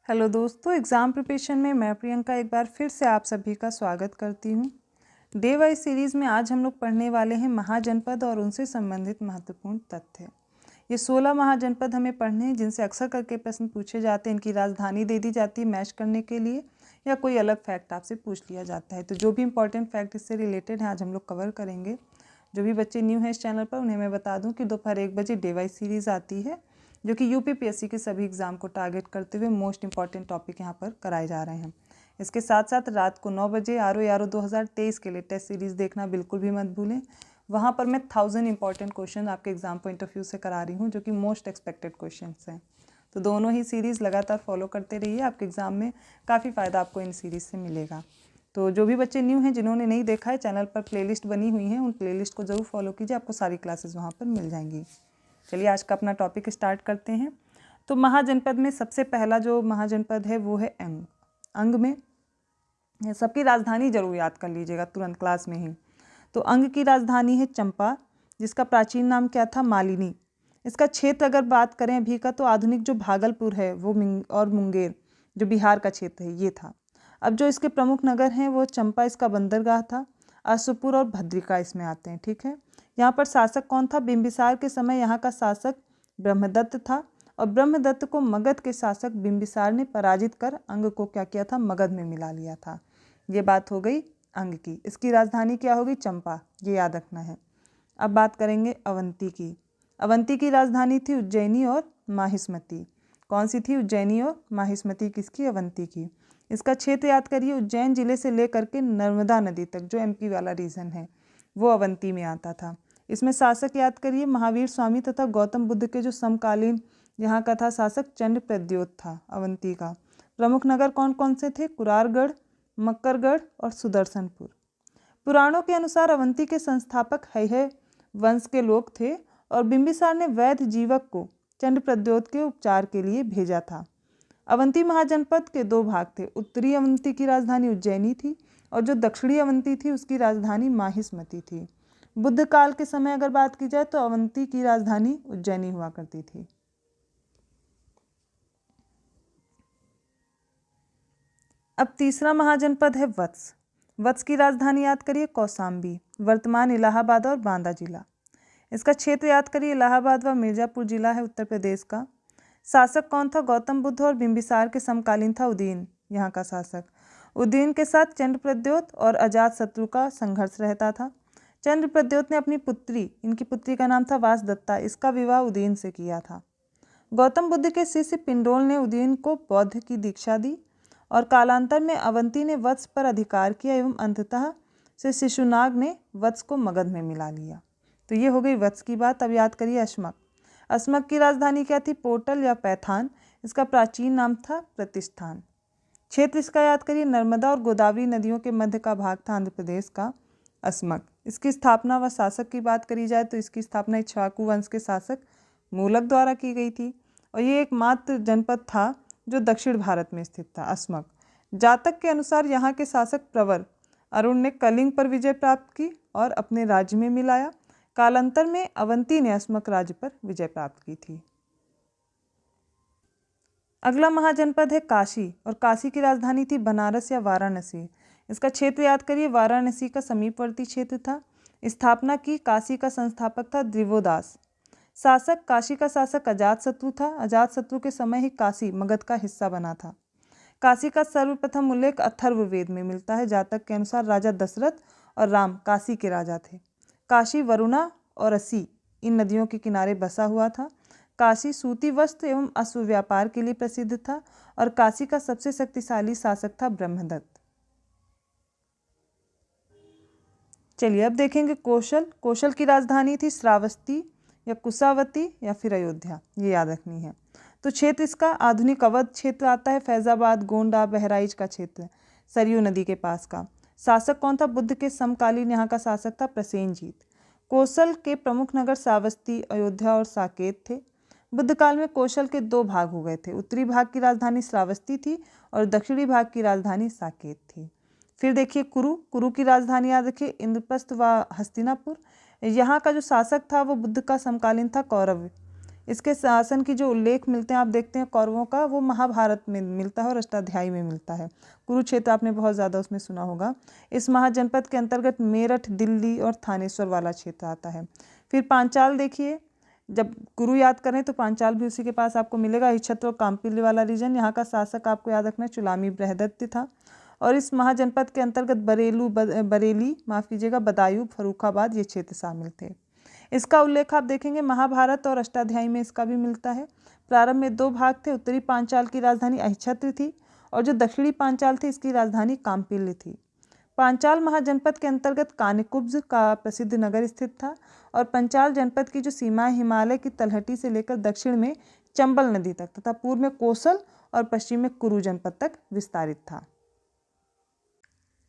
Hello दोस्तों, exam preparation में मैं प्रियंका एक बार फिर से आप सभी का स्वागत करती हूँ। डे वाइज सीरीज़ में आज हम लोग पढ़ने वाले हैं महाजनपद और उनसे संबंधित महत्वपूर्ण तथ्य। ये 16 महाजनपद हमें पढ़ने हैं जिनसे अक्सर करके प्रश्न पूछे जाते हैं। इनकी राजधानी दे दी जाती है मैच करने के लिए या कोई अलग फैक्ट आपसे पूछ लिया जाता है। तो जो भी इंपॉर्टेंट फैक्ट इससे रिलेटेड है आज हम लोग कवर करेंगे। जो भी बच्चे न्यू हैं इस चैनल पर उन्हें मैं बता दूँ कि दोपहर 1 बजे डे वाइज सीरीज़ आती है जो कि यूपीपीएससी के सभी एग्ज़ाम को टारगेट करते हुए मोस्ट इंपॉर्टेंट टॉपिक यहाँ पर कराए जा रहे हैं। इसके साथ साथ रात को 9 बजे आर 2023 के लिए टेस्ट सीरीज़ देखना बिल्कुल भी मत भूलें। वहाँ पर मैं 1000 इंपॉर्टेंट क्वेश्चन आपके एग्जाम पॉइंट ऑफ व्यू से करा रही हूँ जो कि मोस्ट एक्सपेक्टेड क्वेश्चन हैं। तो दोनों ही सीरीज़ लगातार फॉलो करते रहिए, आपके एग्ज़ाम में काफ़ी फ़ायदा आपको इन सीरीज़ से मिलेगा। तो जो भी बच्चे न्यू हैं जिन्होंने नहीं देखा है, चैनल पर प्लेलिस्ट बनी हुई है, उन प्लेलिस्ट को ज़रूर फॉलो कीजिए, आपको सारी क्लासेस वहाँ पर मिल जाएंगी। चलिए आज का अपना टॉपिक स्टार्ट करते हैं। तो महाजनपद में सबसे पहला जो महाजनपद है वो है अंग। अंग में सबकी राजधानी जरूर याद कर लीजिएगा तुरंत क्लास में ही। तो अंग की राजधानी है चंपा, जिसका प्राचीन नाम क्या था, मालिनी। इसका क्षेत्र अगर बात करें अभी का तो आधुनिक जो भागलपुर है वो और मुंगेर जो बिहार का क्षेत्र है ये था। अब जो इसके प्रमुख नगर हैं वो चंपा इसका बंदरगाह था, अशोकपुर और भद्रिका इसमें आते हैं। ठीक है, यहाँ पर शासक कौन था, बिंबिसार के समय यहाँ का शासक ब्रह्मदत्त था और ब्रह्मदत्त को मगध के शासक बिंबिसार ने पराजित कर अंग को क्या किया था, मगध में मिला लिया था। ये बात हो गई अंग की। इसकी राजधानी क्या होगी, चंपा, ये याद रखना है। अब बात करेंगे अवंती की। अवंती की राजधानी थी उज्जैनी और माहिष्मती। कौन सी थी, उज्जैनी और माहिष्मती किसकी, अवंती की। इसका क्षेत्र याद करिए, उज्जैन जिले से लेकर के नर्मदा नदी तक जो एमपी वाला रीजन है वो अवंती में आता था। इसमें शासक याद करिए महावीर स्वामी तथा गौतम बुद्ध के जो समकालीन यहाँ का था शासक चंड प्रद्योत था अवंती का। प्रमुख नगर कौन कौन से थे, कुरारगढ़, मक्करगढ़ और सुदर्शनपुर। पुराणों के अनुसार अवंती के संस्थापक हैय वंश के लोग थे और बिंबिसार ने वैध जीवक को चंड प्रद्योत के उपचार के लिए भेजा था। अवंती महाजनपद के दो भाग थे, उत्तरी अवंती की राजधानी उज्जैनी थी और जो दक्षिणी अवंती थी उसकी राजधानी माहिष्मती थी। बुद्ध काल के समय अगर बात की जाए तो अवंती की राजधानी उज्जैनी हुआ करती थी। अब तीसरा महाजनपद है वत्स। वत्स की राजधानी याद करिए कौशाम्बी, वर्तमान इलाहाबाद और बांदा जिला। इसका क्षेत्र याद करिए, इलाहाबाद व मिर्जापुर जिला है उत्तर प्रदेश का। शासक कौन था, गौतम बुद्ध और बिंबिसार के समकालीन था उदयन यहाँ का शासक। उदयन के साथ चंड प्रद्योत और अजात शत्रु का संघर्ष रहता था। चंद्र प्रद्योत ने अपनी पुत्री, इनकी पुत्री का नाम था वासदत्ता, इसका विवाह उदयन से किया था। गौतम बुद्ध के शिष्य पिंडोल ने उदयन को बौद्ध की दीक्षा दी और कालांतर में अवंती ने वत्स पर अधिकार किया एवं अंततः से शिशुनाग ने वत्स को मगध में मिला लिया। तो ये हो गई वत्स की बात। अब याद करिए अश्मक। अश्मक की राजधानी क्या थी, पोर्टल या पैथान। इसका प्राचीन नाम था प्रतिष्ठान। क्षेत्र इसका याद करिए, नर्मदा और गोदावरी नदियों के मध्य का भाग था आंध्र प्रदेश का अश्मक। इसकी स्थापना व शासक की बात करी जाए तो इसकी स्थापना इक्ष्वाकु वंश के शासक मूलक द्वारा की गई थी और ये एकमात्र जनपद था जो दक्षिण भारत में स्थित था अश्मक। जातक के अनुसार यहाँ के शासक प्रवर अरुण ने कलिंग पर विजय प्राप्त की और अपने राज्य में मिलाया। कालांतर में अवंती ने अश्मक राज्य पर विजय प्राप्त की थी। अगला महाजनपद है काशी और काशी की राजधानी थी बनारस या वाराणसी। इसका क्षेत्र याद करिए, वाराणसी का समीपवर्ती क्षेत्र था। स्थापना की काशी का संस्थापक था द्विवोदास। शासक काशी का शासक अजातशत्रु था। अजातशत्रु के समय ही काशी मगध का हिस्सा बना था। काशी का सर्वप्रथम उल्लेख अथर्ववेद में मिलता है। जातक के अनुसार राजा दशरथ और राम काशी के राजा थे। काशी वरुणा और असी इन नदियों के किनारे बसा हुआ था। काशी सूती वस्त्र एवं अश्व व्यापार के लिए प्रसिद्ध था और काशी का सबसे शक्तिशाली शासक था ब्रह्मदत्त। चलिए अब देखेंगे कौशल। कौशल की राजधानी थी श्रावस्ती या कुशावती या फिर अयोध्या, ये याद रखनी है। तो क्षेत्र इसका आधुनिक अवध क्षेत्र आता है, फैजाबाद, गोंडा, बहराइच का क्षेत्र, सरयू नदी के पास का। शासक कौन था, बुद्ध के समकालीन यहाँ का शासक था प्रसेनजीत। कौशल के प्रमुख नगर श्रावस्ती, अयोध्या और साकेत थे। बुद्ध काल में कौशल के दो भाग हो गए थे। उत्तरी भाग की राजधानी श्रावस्ती थी और दक्षिणी भाग की राजधानी साकेत थी। फिर देखिए कुरु की राजधानी याद रखिए इंद्रप्रस्थ व हस्तिनापुर। यहाँ का जो शासक था वो बुद्ध का समकालीन था कौरव। इसके शासन की जो उल्लेख मिलते हैं आप देखते हैं कौरवों का, वो महाभारत में मिलता है और अष्टाध्यायी में मिलता है। कुरुक्षेत्र आपने बहुत ज़्यादा उसमें सुना होगा। इस महाजनपद के अंतर्गत मेरठ, दिल्ली और थानेश्वर वाला क्षेत्र आता है। फिर पांचाल देखिए, जब कुरु याद करें तो पांचाल भी उसी के पास आपको मिलेगा। हिच्छत्र और काम्पिल्य वाला रीजन, यहाँ का शासक आपको याद रखना चुलामी बृहदत्य था। और इस महाजनपद के अंतर्गत बरेली माफ़ कीजिएगा, बदायूं, फर्रुखाबाद ये क्षेत्र शामिल थे। इसका उल्लेख आप देखेंगे महाभारत और अष्टाध्यायी में इसका भी मिलता है। प्रारंभ में 2 भाग थे। उत्तरी पांचाल की राजधानी अहिच्छत्र थी और जो दक्षिणी पांचाल थी इसकी राजधानी काम्पिल्य थी। पांचाल महाजनपद के अंतर्गत कानिकुब्ज का प्रसिद्ध नगर स्थित था और पंचाल जनपद की जो सीमाएं हिमालय की तलहटी से लेकर दक्षिण में चंबल नदी तक तथा पूर्व में कोसल और पश्चिम में कुरु जनपद तक विस्तारित था।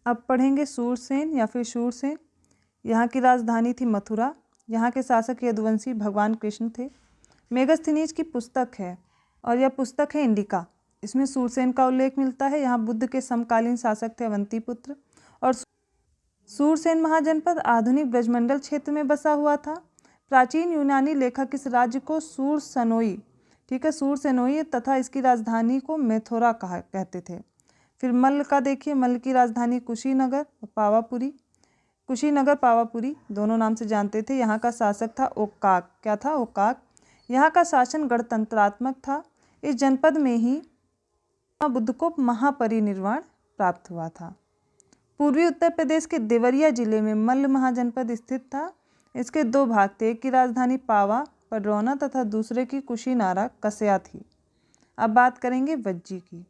अब पढ़ेंगे सूरसेन या फिर शूरसेन। यहाँ की राजधानी थी मथुरा। यहाँ के शासक यदुवंशी भगवान कृष्ण थे। मेगस्थनीज की पुस्तक है और यह पुस्तक है इंडिका। इसमें सूरसेन का उल्लेख मिलता है। यहाँ बुद्ध के समकालीन शासक थे अवंतीपुत्र। और सूरसेन महाजनपद आधुनिक ब्रजमंडल क्षेत्र में बसा हुआ था। प्राचीन यूनानी लेखक इस राज्य को सूरसेनोई, ठीक है, सूरसेनोई तथा इसकी राजधानी को मेथोरा कहते थे। फिर मल्ल का देखिए, मल्ल की राजधानी कुशीनगर और पावापुरी, कुशीनगर पावापुरी दोनों नाम से जानते थे। यहाँ का शासक था ओक्काक। क्या था? ओक्काक। यहाँ का शासन गणतंत्रात्मक था। इस जनपद में ही बुद्ध को महापरिनिर्वाण प्राप्त हुआ था। पूर्वी उत्तर प्रदेश के देवरिया जिले में मल्ल महाजनपद स्थित था। इसके 2 भाग थे। एक की राजधानी पावा पडरौना तथा दूसरे की कुशीनारा कस्या थी। अब बात करेंगे वज्जी की।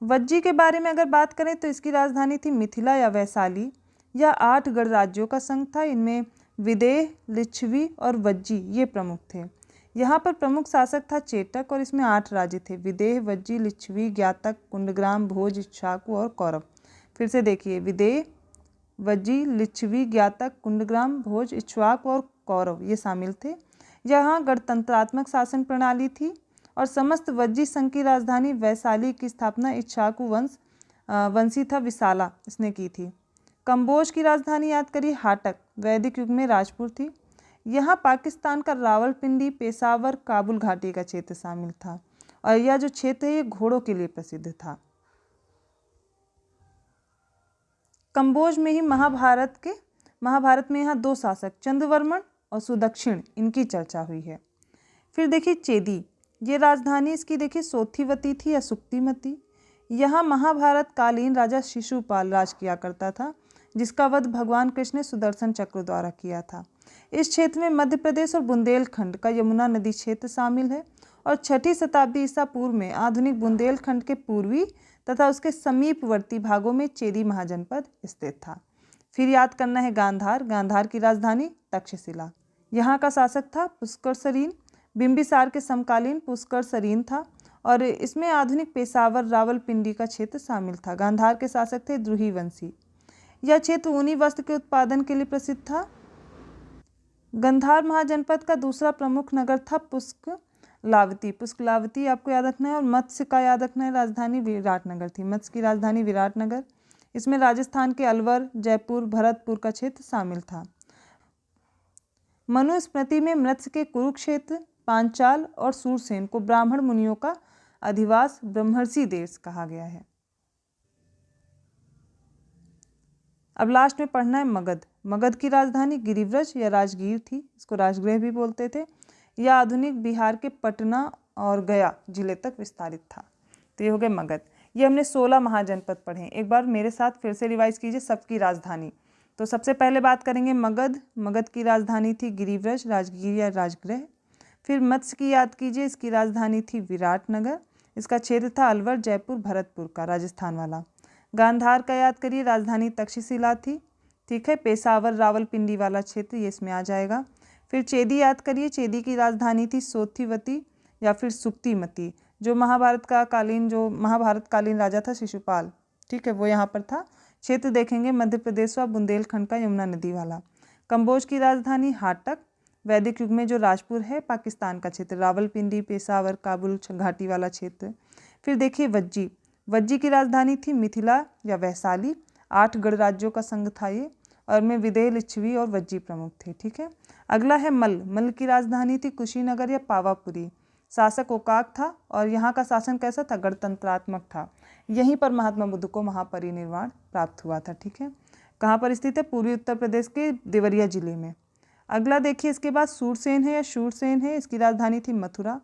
वज्जी के बारे में अगर बात करें तो इसकी राजधानी थी मिथिला या वैशाली। यह 8 गणराज्यों का संघ था। इनमें विदेह, लिच्छवी और वज्जी ये प्रमुख थे। यहाँ पर प्रमुख शासक था चेटक और इसमें 8 राज्य थे: विदेह, वज्जी, लिच्छवी, ज्ञातक, कुंडग्राम, भोज, इक्ष्वाकु और कौरव। फिर से देखिए, विदेह, वज्जी, लिच्छवी, ज्ञातक, कुंडग्राम, भोज, इक्ष्वाकु और कौरव ये शामिल थे। यहाँ गणतंत्रात्मक शासन प्रणाली थी और समस्त वज्जी संघ की राजधानी वैशाली की स्थापना इक्ष्वाकु वंशी था विशाला इसने की थी। कंबोज की राजधानी याद करिए हाटक, वैदिक युग में राजपुर थी। यहाँ पाकिस्तान का रावलपिंडी, पेशावर, काबुल घाटी का क्षेत्र शामिल था और यह जो क्षेत्र है ये घोड़ों के लिए प्रसिद्ध था। कंबोज में ही महाभारत में यहाँ 2 शासक चंद्रवर्मन और सुदक्षिण इनकी चर्चा हुई है। फिर देखिए चेदी, ये राजधानी इसकी देखिए सोथिवती थी या सुक्तिमती। यहाँ महाभारत कालीन राजा शिशुपाल राज किया करता था, जिसका वध भगवान कृष्ण ने सुदर्शन चक्र द्वारा किया था। इस क्षेत्र में मध्य प्रदेश और बुंदेलखंड का यमुना नदी क्षेत्र शामिल है और 6ठी शताब्दी ईसा पूर्व में आधुनिक बुंदेलखंड के पूर्वी तथा उसके समीपवर्ती भागों में चेदी महाजनपद स्थित था। फिर याद करना है गांधार। गांधार की राजधानी तक्षशिला। यहाँ का शासक था पुष्करसरीन। बिंबिसार के समकालीन पुष्करसरीन था और इसमें आधुनिक पेशावर, रावलपिंडी का क्षेत्र शामिल था। गांधार के शासक थे द्रुहिवंशी। यह क्षेत्र ऊनी वस्त्र के उत्पादन के लिए प्रसिद्ध था। गांधार महाजनपद का दूसरा प्रमुख नगर था पुष्कलावती। पुष्कलावती आपको याद रखना है और मत्स्य का याद रखना है, राजधानी विराटनगर थी। मत्स्य की राजधानी विराटनगर। इसमें राजस्थान के अलवर, जयपुर, भरतपुर का क्षेत्र शामिल था। मनुस्मृति में मत्स्य के कुरुक्षेत्र, पांचाल और सूरसेन को ब्राह्मण मुनियों का अधिवास ब्रह्मर्षि देश कहा गया है। अब लास्ट में पढ़ना है मगध। मगध की राजधानी गिरिव्रज या राजगीर थी। इसको राजगृह भी बोलते थे। यह आधुनिक बिहार के पटना और गया जिले तक विस्तारित था। तो ये हो गए मगध। ये हमने 16 महाजनपद पढ़े। एक बार मेरे साथ फिर से रिवाइज कीजिए सबकी राजधानी। तो सबसे पहले बात करेंगे मगध। मगध की राजधानी थी गिरिव्रज, राजगीर या राजगृह। फिर मत्स्य की याद कीजिए, इसकी राजधानी थी विराटनगर। इसका क्षेत्र था अलवर, जयपुर, भरतपुर का, राजस्थान वाला। गांधार का याद करिए, राजधानी तक्षशिला थी। ठीक है, पेशावर, रावलपिंडी वाला क्षेत्र ये इसमें आ जाएगा। फिर चेदी याद करिए, चेदी की राजधानी थी सोथिवती या फिर सुक्तिमती। जो महाभारत कालीन राजा था शिशुपाल, ठीक है, वो यहाँ पर था। क्षेत्र देखेंगे मध्य प्रदेश व बुंदेलखंड का, यमुना नदी वाला। कंबोज की राजधानी हाटक। वैदिक युग में जो राजपुर है पाकिस्तान का क्षेत्र, रावलपिंडी, पेशावर, काबुल घाटी वाला क्षेत्र। फिर देखिए वज्जी की राजधानी थी मिथिला या वैशाली। 8 गणराज्यों का संघ था ये और में विदेह, लिच्छवी और वज्जी प्रमुख थे। ठीक है। अगला है मल्ल। मल्ल की राजधानी थी कुशीनगर या पावापुरी। शासक ओकाक था और यहाँ का शासन कैसा था? गणतंत्रात्मक था। यहीं पर महात्मा बुद्ध को महापरिनिर्वाण प्राप्त हुआ था। ठीक है। कहाँ पर स्थित है? पूर्वी उत्तर प्रदेश के देवरिया जिले में। अगला देखिए, इसके बाद सूरसेन है या शूरसेन है। इसकी राजधानी थी मथुरा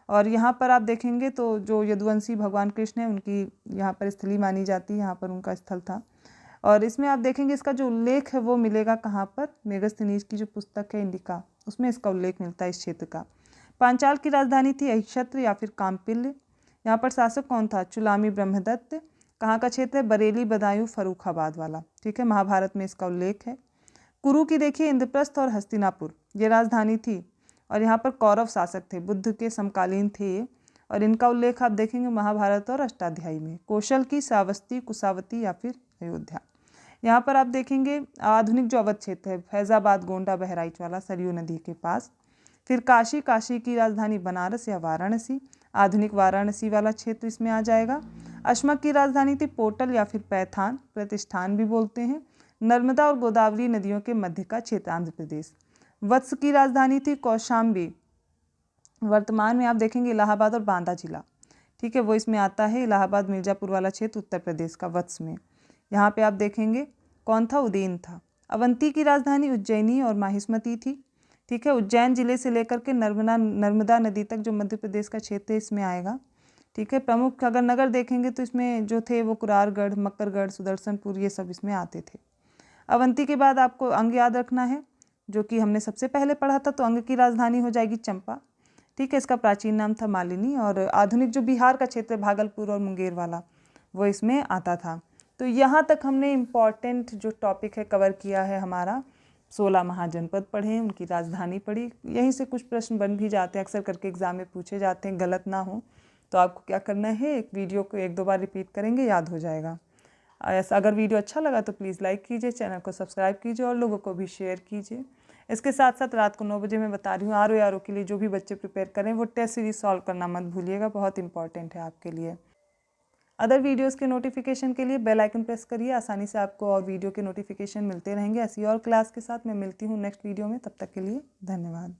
और यहाँ पर आप देखेंगे तो जो यदुवंशी भगवान कृष्ण है उनकी यहाँ पर स्थली मानी जाती है, यहाँ पर उनका स्थल था। और इसमें आप देखेंगे इसका जो उल्लेख है वो मिलेगा कहाँ पर? मेगस्थनीज की जो पुस्तक है इंडिका, उसमें इसका उल्लेख मिलता है इस क्षेत्र का। पांचाल की राजधानी थी अहिक्षत्र या फिर काम्पिल्य। यहाँ पर शासक कौन था? चुलामी ब्रह्मदत्त। कहाँ का क्षेत्र है? बरेली, बदायूं, फर्रुखाबाद वाला। ठीक है। महाभारत में इसका उल्लेख है। कुरु की देखिए इंद्रप्रस्थ और हस्तिनापुर ये राजधानी थी और यहाँ पर कौरव शासक थे, बुद्ध के समकालीन थे ये, और इनका उल्लेख आप देखेंगे महाभारत और अष्टाध्यायी में। कौशल की श्रावस्ती, कुशावती या फिर अयोध्या। यहाँ पर आप देखेंगे आधुनिक जो अवध क्षेत्र है, फैजाबाद, गोंडा, बहराइच वाला, सरयू नदी के पास। फिर काशी, काशी की राजधानी बनारस या वाराणसी, आधुनिक वाराणसी वाला क्षेत्र इसमें आ जाएगा। अशमक की राजधानी थी पोटल या फिर पैथान, प्रतिष्ठान भी बोलते हैं। नर्मदा और गोदावरी नदियों के मध्य का क्षेत्र आंध्र प्रदेश। वत्स की राजधानी थी कौशाम्बी, वर्तमान में आप देखेंगे इलाहाबाद और बांदा जिला। ठीक है, वो इसमें आता है, इलाहाबाद मिर्जापुर वाला क्षेत्र उत्तर प्रदेश का वत्स में। यहाँ पे आप देखेंगे कौन था? उदयन था। अवंती की राजधानी उज्जैनी और माहिष्मती थी। ठीक है। उज्जैन जिले से लेकर के नर्मदा नदी तक जो मध्य प्रदेश का क्षेत्र है इसमें आएगा। ठीक है। प्रमुख अगर नगर देखेंगे तो इसमें जो थे वो कुरारगढ़, मक्करगढ़, सुदर्शनपुर ये सब इसमें आते थे। अवंती के बाद आपको अंग याद रखना है जो कि हमने सबसे पहले पढ़ा था, तो अंग की राजधानी हो जाएगी चंपा। ठीक है। इसका प्राचीन नाम था मालिनी और आधुनिक जो बिहार का क्षेत्र है भागलपुर और मुंगेर वाला वो इसमें आता था। तो यहाँ तक हमने इम्पॉर्टेंट जो टॉपिक है कवर किया है हमारा। 16 महाजनपद पढ़े, उनकी राजधानी पढ़ी। यहीं से कुछ प्रश्न बन भी जाते हैं, अक्सर करके एग्जाम में पूछे जाते हैं, गलत ना हो तो आपको क्या करना है, एक वीडियो को 1-2 बार रिपीट करेंगे, याद हो जाएगा। ऐसा अगर वीडियो अच्छा लगा तो प्लीज़ लाइक कीजिए, चैनल को सब्सक्राइब कीजिए और लोगों को भी शेयर कीजिए। इसके साथ साथ रात को 9 बजे मैं बता रही हूँ आरओ के लिए जो भी बच्चे प्रिपेयर करें वो टेस्ट सीरीज सॉल्व करना मत भूलिएगा, बहुत इंपॉर्टेंट है आपके लिए। अदर वीडियोस के नोटिफिकेशन के लिए बेल आइकन प्रेस करिए, आसानी से आपको और वीडियो के नोटिफिकेशन मिलते रहेंगे। ऐसी और क्लास के साथ मैं मिलती हूँ नेक्स्ट वीडियो में, तब तक के लिए धन्यवाद।